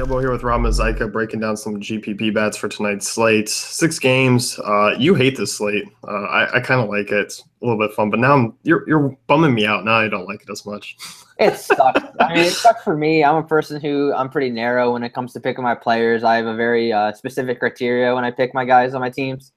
Turbo here with Rob Mazaika breaking down some GPP bets for tonight's slate. 6 games. You hate this slate. I kind of like it. It's a little bit fun, but now you're bumming me out. Now I don't like it as much. It sucks. I mean, it sucks for me. I'm a person who I'm pretty narrow when it comes to picking my players. I have a very specific criteria when I pick my guys on my teams.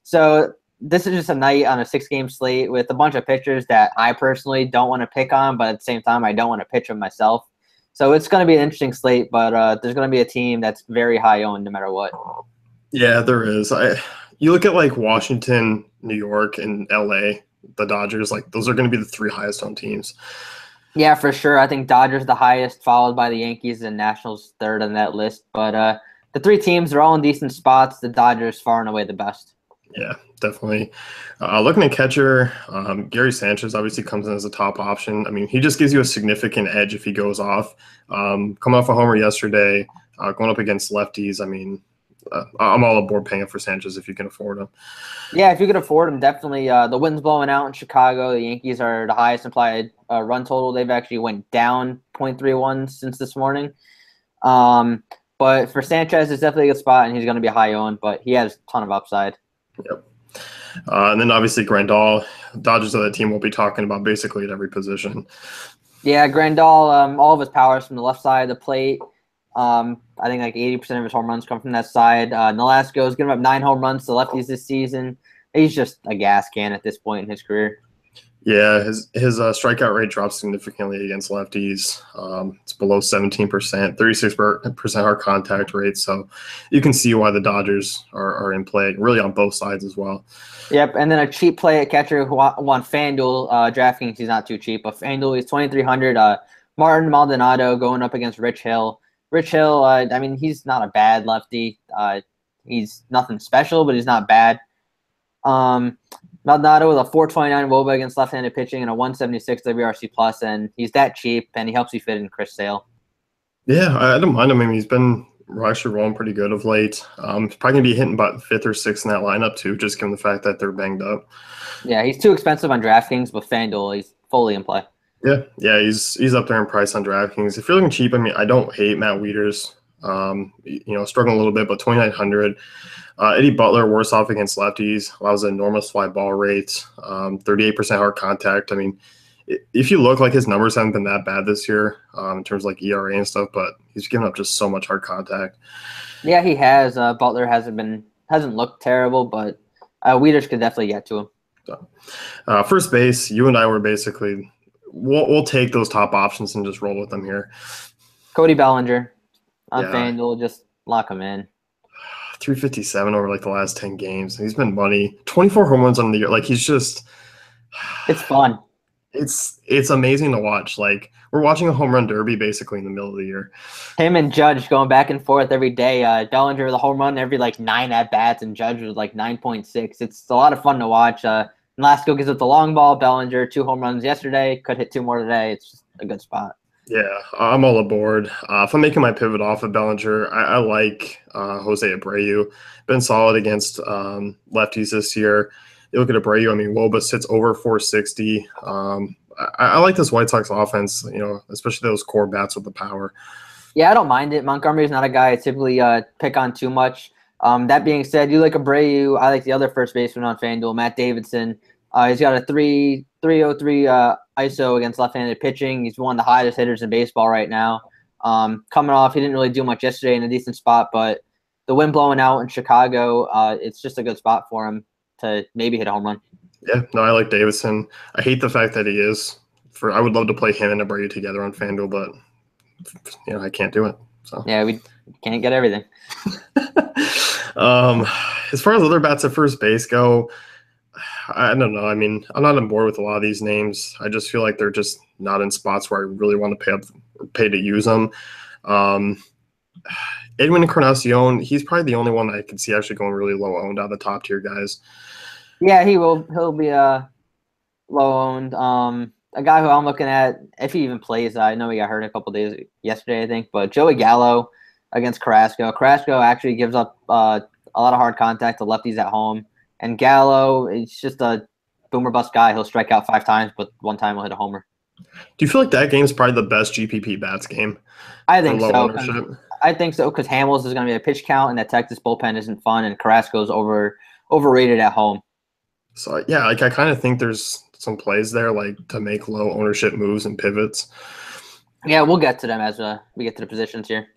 So this is just a night on a 6-game slate with a bunch of pitchers that I personally don't want to pick on, but at the same time, I don't want to pitch them myself. So it's going to be an interesting slate, but there's going to be a team that's very high owned no matter what. Yeah, there is. You look at like Washington, New York, and LA, the Dodgers, like those are going to be the 3 highest owned teams. Yeah, for sure. I think Dodgers the highest, followed by the Yankees and Nationals third on that list. But the 3 teams are all in decent spots. The Dodgers far and away the best. Yeah, definitely. Looking at catcher, Gary Sanchez obviously comes in as a top option. I mean, he just gives you a significant edge if he goes off. Coming off a homer yesterday, going up against lefties. I mean, I'm all aboard paying for Sanchez if you can afford him. Yeah, if you can afford him, definitely. The wind's blowing out in Chicago. The Yankees are the highest implied run total. They've actually went down 0.31 since this morning. But for Sanchez, it's definitely a good spot, and he's going to be high owned, but he has a ton of upside. Yep. And then obviously Grandal, Dodgers of that team will be talking about basically at every position. Yeah, Grandal, all of his powers from the left side of the plate. I think like 80% of his home runs come from that side. Nolasco's giving up 9 home runs to lefties this season. He's just a gas can at this point in his career. Yeah, his strikeout rate dropped significantly against lefties. It's below 17%, 36% hard contact rate. So you can see why the Dodgers are in play, really on both sides as well. Yep, and then a cheap play at catcher who won FanDuel. DraftKings, he's not too cheap, but FanDuel, he's $2,300. Martin Maldonado going up against Rich Hill. Rich Hill, I mean, he's not a bad lefty. He's nothing special, but he's not bad. Maldonado with a 4.29 WOBA against left-handed pitching and a 176 WRC plus, and he's that cheap, and he helps you fit in Chris Sale. Yeah, I don't mind him. I mean, he's been actually rolling pretty good of late. He's probably going to be hitting about 5th or 6th in that lineup, too, just given the fact that they're banged up. Yeah, he's too expensive on DraftKings, but FanDuel, he's fully in play. Yeah, he's up there in price on DraftKings. If you're looking cheap, I mean, I don't hate Matt Wieters. Struggling a little bit, but $2,900. Eddie Butler, worse off against lefties, allows an enormous fly ball rate, 38% hard contact. I mean, if you look, like his numbers haven't been that bad this year in terms of like ERA and stuff, but he's given up just so much hard contact. Yeah, he has. Butler hasn't looked terrible, but Wieters could definitely get to him. So, first base, you and I were basically we'll take those top options and just roll with them here. Cody Bellinger on FanDuel, just lock him in. 357 over like the last 10 games. He's been money. 24 home runs on the year. Like he's just it's fun. It's amazing to watch. Like we're watching a home run derby basically in the middle of the year. Him and Judge going back and forth every day. Bellinger with a home run every like 9 at bats, and Judge was like 9.6. It's a lot of fun to watch. Lasco gives up the long ball. Bellinger 2 home runs yesterday. Could hit 2 more today. It's just a good spot. Yeah, I'm all aboard. If I'm making my pivot off of Bellinger, I like Jose Abreu. Been solid against lefties this year. You look at Abreu, I mean, WOBA sits over 460. I like this White Sox offense, especially those core bats with the power. Yeah, I don't mind it. Montgomery's not a guy I typically pick on too much. That being said, you like Abreu. I like the other first baseman on FanDuel, Matt Davidson. He's got a 3.03 ISO against left-handed pitching. He's one of the highest hitters in baseball right now. Coming off, he didn't really do much yesterday in a decent spot, but the wind blowing out in Chicago, it's just a good spot for him to maybe hit a home run. Yeah, no, I like Davidson. I hate the fact that he is. I would love to play him and Abreu together on FanDuel, but I can't do it. So yeah, we can't get everything. As far as other bats at first base go, I don't know. I mean, I'm not on board with a lot of these names. I just feel like they're just not in spots where I really want to pay to use them. Edwin Encarnacion, he's probably the only one I could see actually going really low owned out of the top tier guys. Yeah, he'll be low owned. A guy who I'm looking at, if he even plays, I know he got hurt a couple days yesterday, I think, but Joey Gallo against Carrasco. Carrasco actually gives up a lot of hard contact to lefties at home. And Gallo, it's just a boomer bust guy. He'll strike out 5 times, but 1 time he'll hit a homer. Do you feel like that game's probably the best GPP bats game? I think so. I think so because Hamels is going to be a pitch count, and that Texas bullpen isn't fun, and Carrasco's overrated at home. So yeah, like I kind of think there's some plays there, like to make low ownership moves and pivots. Yeah, we'll get to them as we get to the positions here.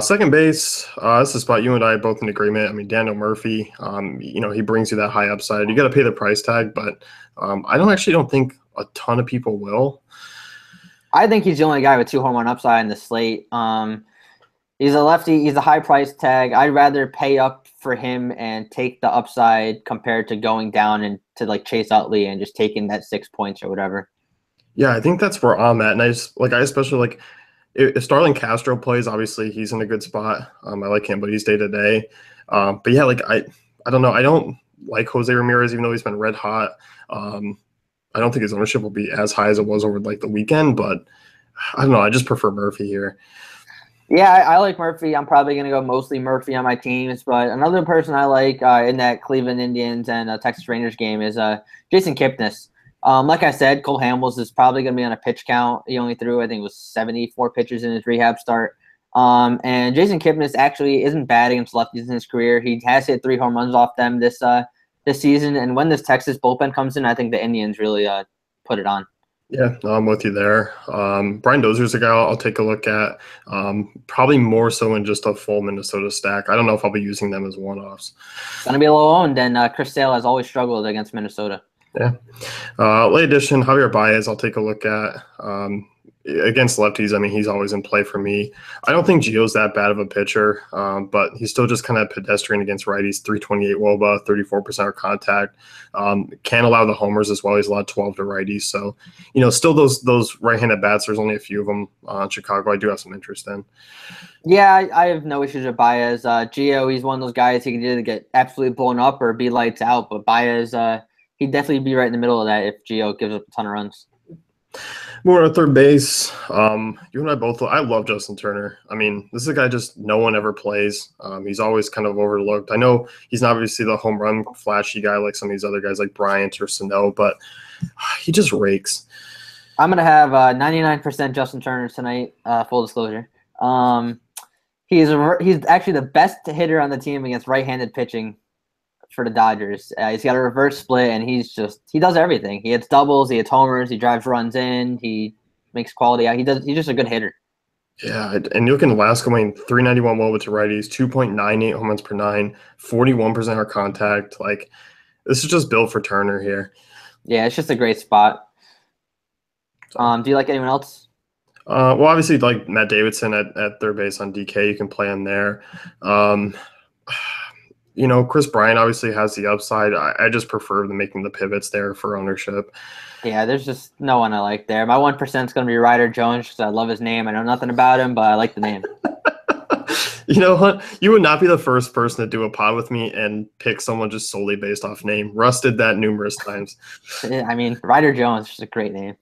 Second base, this is a spot you and I both in agreement. I mean, Daniel Murphy, he brings you that high upside. You got to pay the price tag, but I don't think a ton of people will. I think he's the only guy with 2 home run upside in the slate. He's a lefty. He's a high price tag. I'd rather pay up for him and take the upside compared to going down and to like Chase Utley and just taking that 6 points or whatever. Yeah, I think that's where I'm at, and I especially like if Starling Castro plays. Obviously, he's in a good spot. I like him, but he's day to day. But yeah, like I don't know. I don't like Jose Ramirez, even though he's been red hot. I don't think his ownership will be as high as it was over like the weekend, but I don't know. I just prefer Murphy here. Yeah, I like Murphy. I'm probably going to go mostly Murphy on my teams, but another person I like in that Cleveland Indians and Texas Rangers game is Jason Kipnis. Like I said, Cole Hamels is probably going to be on a pitch count. He only threw, I think it was 74 pitches in his rehab start. And Jason Kipnis actually isn't bad against lefties in his career. He has hit 3 home runs off them this season. And when this Texas bullpen comes in, I think the Indians really put it on. Yeah, no, I'm with you there. Brian Dozier's a guy I'll take a look at. Probably more so in just a full Minnesota stack. I don't know if I'll be using them as one-offs. Going to be a low owned, and Chris Sale has always struggled against Minnesota. Yeah. Late addition, Javier Baez, I'll take a look at. Against lefties, I mean, he's always in play for me. I don't think Gio's that bad of a pitcher, but he's still just kind of pedestrian against righties. 328 WOBA, 34% of contact. Can't allow the homers as well. He's allowed 12 to righties. So, still those right-handed bats, there's only a few of them in Chicago I do have some interest in. Yeah, I have no issues with Baez. Gio, he's one of those guys he can either get absolutely blown up or be lights out. But Baez, he'd definitely be right in the middle of that if Gio gives up a ton of runs. More at third base. You and I both. I love Justin Turner. I mean, this is a guy just no one ever plays. He's always kind of overlooked. I know he's not obviously the home run flashy guy like some of these other guys like Bryant or Sano, but he just rakes. I'm gonna have 99% Justin Turner tonight. Full disclosure. He's actually the best hitter on the team against right-handed pitching for the Dodgers. He's got a reverse split, and he does everything. He hits doubles, he hits homers, he drives runs in, he makes quality out. He's just a good hitter. Yeah, and you look in the last game, 391 WOBA to righties, 2.98 home runs per 9, 41% are contact. Like, this is just built for Turner here. Yeah, it's just a great spot. Do you like anyone else? Well, obviously, like Matt Davidson at third base on DK, you can play him there. Chris Bryant obviously has the upside. I just prefer making the pivots there for ownership. Yeah, there's just no one I like there. My 1% is going to be Ryder Jones because I love his name. I know nothing about him, but I like the name. You know what? You would not be the first person to do a pod with me and pick someone just solely based off name. Russ did that numerous times. I mean, Ryder Jones is a great name.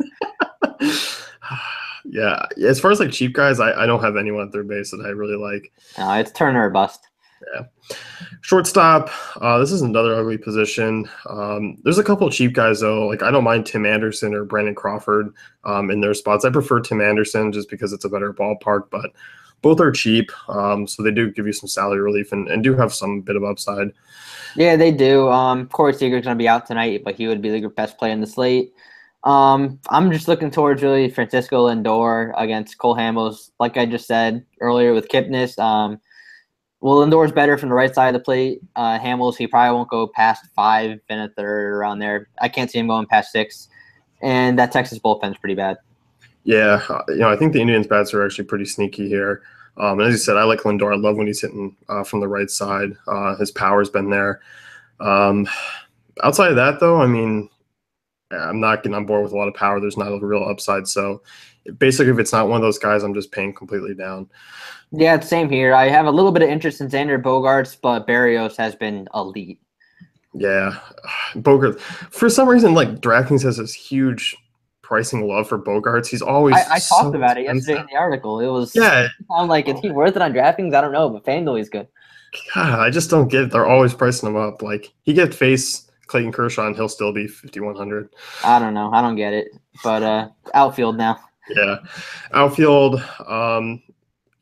Yeah. As far as like cheap guys, I don't have anyone at third base that I really like. No, it's Turner or bust. Yeah. Shortstop, this is another ugly position. There's a couple of cheap guys, though. Like, I don't mind Tim Anderson or Brandon Crawford in their spots. I prefer Tim Anderson just because it's a better ballpark, but both are cheap. So they do give you some salary relief and do have some bit of upside. Yeah, they do. Corey Seager's going to be out tonight, but he would be the best play in the slate. I'm just looking towards really Francisco Lindor against Cole Hamels. Like I just said earlier with Kipnis, well, Lindor's better from the right side of the plate. Hamels, he probably won't go past 5 and a third around there. I can't see him going past 6. And that Texas bullpen's pretty bad. Yeah, I think the Indians' bats are actually pretty sneaky here. And as you said, I like Lindor. I love when he's hitting from the right side. His power's been there. Outside of that, though, I mean, I'm not getting on board with a lot of power. There's not a real upside. So basically, if it's not one of those guys, I'm just paying completely down. Yeah, it's same here. I have a little bit of interest in Xander Bogaerts, but Berrios has been elite. Yeah, Bogaerts. For some reason, like DraftKings has this huge pricing love for Bogaerts. He's always I talked about it yesterday in the article. It was I'm like, is he worth it on DraftKings? I don't know, but FanDuel is good. God, I just don't get it. They're always pricing him up. Like, he get face Clayton Kershaw and he'll still be 5,100. I don't know. I don't get it. But outfield now. Yeah, outfield.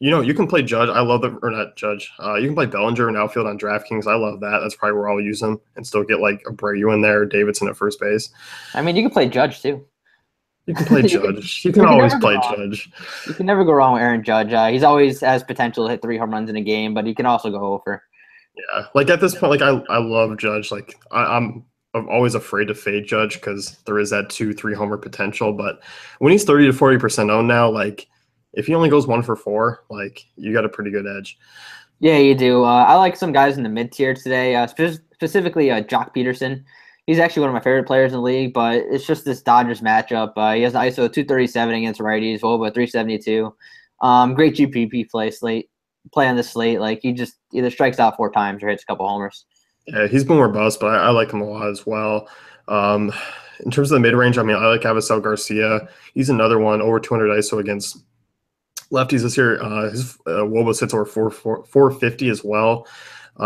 You can play Judge. I love or not Judge. You can play Bellinger in outfield on DraftKings. I love that. That's probably where I'll use him and still get like Abreu in there, Davidson at first base. I mean, you can play Judge too. You can play Judge. You can always play Judge. You can never go wrong with Aaron Judge. He's always has potential to hit 3 home runs in a game, but he can also go over. Yeah, like at this point, like I love Judge. Like I'm always afraid to fade Judge because there is that 2-3 homer potential. But when he's 30 to 40% owned now, like if he only goes 1 for 4, like you got a pretty good edge. Yeah, you do. I like some guys in the mid tier today, specifically Jock Peterson. He's actually one of my favorite players in the league, but it's just this Dodgers matchup. He has an ISO 237 against righties, WOBA 372. Great GPP play on the slate. Like he just either strikes out 4 times or hits a couple homers. Yeah, he's been more bust, but I like him a lot as well. In terms of the mid range, I mean, I like Avisel Garcia. He's another one over 200 ISO against lefties this year. His WOBA sits over 450 as well.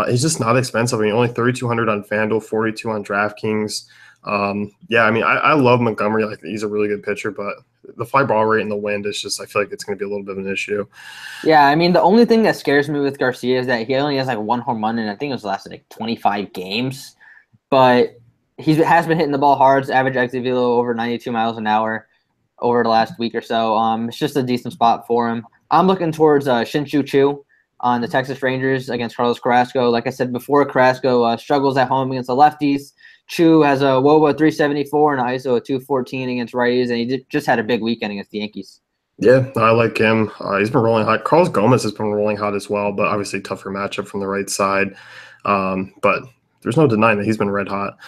He's just not expensive. I mean, only 3,200 on FanDuel, 42 on DraftKings. Yeah, I mean, I love Montgomery. Like he's a really good pitcher, but the fly ball rate and the wind is just, I feel like it's going to be a little bit of an issue. Yeah, I mean, the only thing that scares me with Garcia is that he only has like 1 home run, and I think it was lasted like 25 games. But he has been hitting the ball hard. His average exit velo over 92 miles an hour over the last week or so. It's just a decent spot for him. I'm looking towards Shin-Soo Choo on the Texas Rangers against Carlos Carrasco. Like I said before, Carrasco struggles at home against the lefties. Chu has a WOBA 374 and an ISO 214 against righties, and he just had a big weekend against the Yankees. Yeah, I like him. He's been rolling hot. Carlos Gomez has been rolling hot as well, but obviously tougher matchup from the right side. But there's no denying that he's been red hot.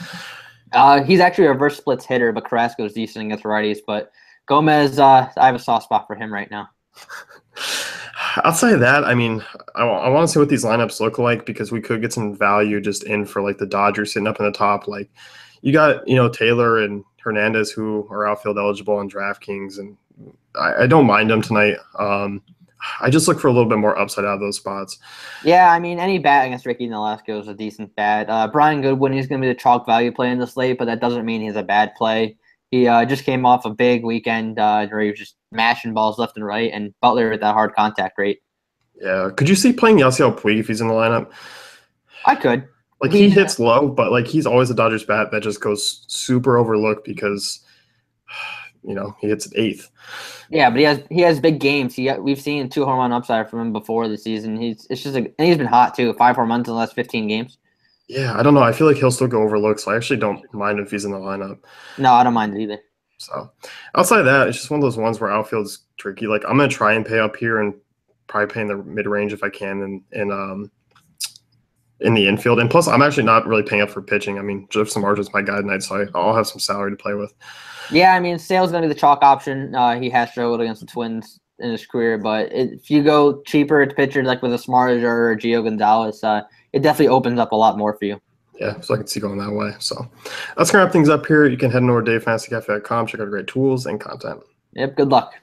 He's actually a reverse splits hitter, but Carrasco's decent against righties. But Gomez, I have a soft spot for him right now. Outside of that, I mean, I want to see what these lineups look like because we could get some value just in for like the Dodgers sitting up in the top. Like you got, Taylor and Hernandez who are outfield eligible on DraftKings, and I don't mind them tonight. I just look for a little bit more upside out of those spots. Yeah, I mean, any bat against Ricky Nolasco is a decent bat. Brian Goodwin, he's going to be the chalk value play in the slate, but that doesn't mean he's a bad play. He just came off a big weekend where he was just mashing balls left and right, and Butler with that hard contact rate. Yeah. Could you see playing Yasiel Puig if he's in the lineup? I could. Like he hits low, but like he's always a Dodgers bat that just goes super overlooked because, he hits at 8th. Yeah, but he has big games. We've seen 2 home run upside from him before the season. And he's been hot too. 5 home runs in the last 15 games. Yeah, I don't know. I feel like he'll still go overlooked, so I actually don't mind if he's in the lineup. No, I don't mind it either. So outside of that, it's just one of those ones where outfield's tricky. Like I'm gonna try and pay up here and probably pay in the mid range if I can, and in the infield. And plus, I'm actually not really paying up for pitching. I mean, Jeff Samardzij's my guy tonight, so I'll have some salary to play with. Yeah, I mean, Sale's going to be the chalk option. He has struggled against the Twins in his career, but if you go cheaper at pitcher like with a Samardzij or Gio Gonzalez, it definitely opens up a lot more for you. Yeah, so I can see going that way. So that's going to wrap things up here. You can head over to DaveFantasyCafe.com, check out great tools and content. Yep, good luck.